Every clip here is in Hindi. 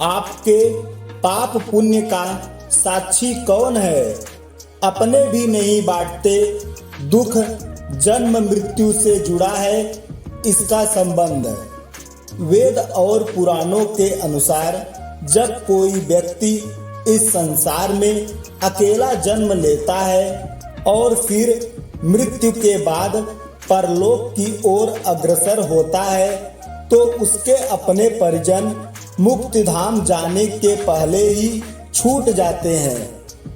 आपके पाप पुण्य का साक्षी कौन है? अपने भी नहीं बांटते दुख, जन्म मृत्यु से जुड़ा है इसका संबंध। वेद और पुराणों के अनुसार जब कोई व्यक्ति इस संसार में अकेला जन्म लेता है और फिर मृत्यु के बाद परलोक की ओर अग्रसर होता है तो उसके अपने परिजन मुक्तिधाम जाने के पहले ही छूट जाते हैं।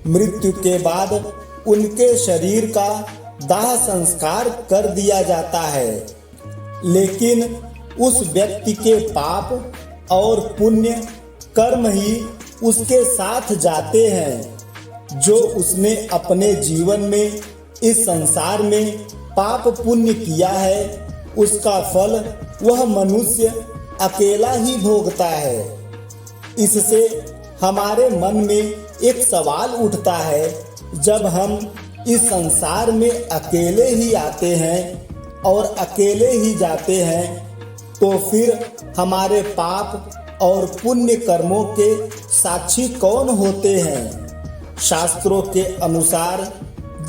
मृत्यु के बाद उनके शरीर का दाह संस्कार कर दिया जाता है, लेकिन उस व्यक्ति के पाप और पुण्य कर्म ही उसके साथ जाते हैं। जो उसने अपने जीवन में इस संसार में पाप पुण्य किया है उसका फल वह मनुष्य अकेला ही भोगता है। इससे हमारे मन में एक सवाल उठता है, जब हम इस संसार में अकेले ही आते हैं और अकेले ही जाते हैं तो फिर हमारे पाप और पुण्य कर्मों के साक्षी कौन होते हैं? शास्त्रों के अनुसार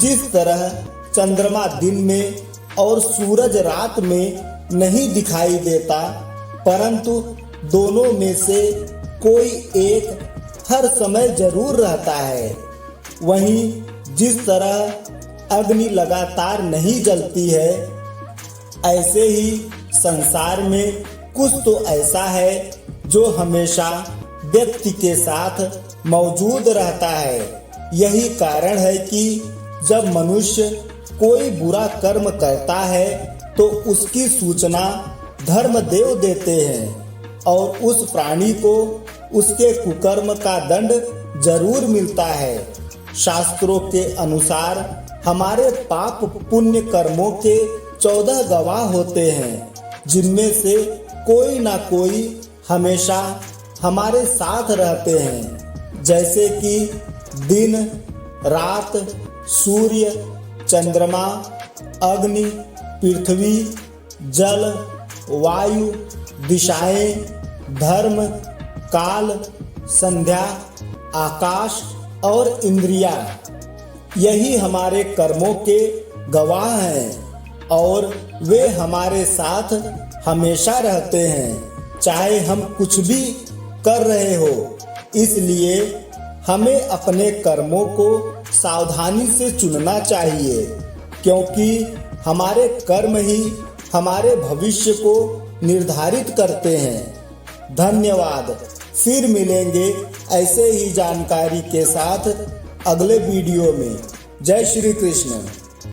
जिस तरह चंद्रमा दिन में और सूरज रात में नहीं दिखाई देता, परंतु दोनों में से कोई एक हर समय जरूर रहता है, वहीं जिस तरह अग्नि लगातार नहीं जलती है, ऐसे ही संसार में कुछ तो ऐसा है जो हमेशा व्यक्ति के साथ मौजूद रहता है। यही कारण है कि जब मनुष्य कोई बुरा कर्म करता है तो उसकी सूचना धर्मदेव देते हैं और उस प्राणी को उसके कुकर्म का दंड जरूर मिलता है। शास्त्रों के अनुसार हमारे पाप पुण्य कर्मों के 14 गवाह होते हैं, जिनमें से कोई ना कोई हमेशा हमारे साथ रहते हैं, जैसे कि दिन, रात, सूर्य, चंद्रमा, अग्नि, पृथ्वी, जल, वायु, दिशाएं, धर्म, काल, संध्या, आकाश और इंद्रियां। यही हमारे कर्मों के गवाह हैं और वे हमारे साथ हमेशा रहते हैं, चाहे हम कुछ भी कर रहे हो। इसलिए हमें अपने कर्मों को सावधानी से चुनना चाहिए, क्योंकि हमारे कर्म ही हमारे भविष्य को निर्धारित करते हैं। धन्यवाद। फिर मिलेंगे ऐसे ही जानकारी के साथ अगले वीडियो में। जय श्री कृष्ण।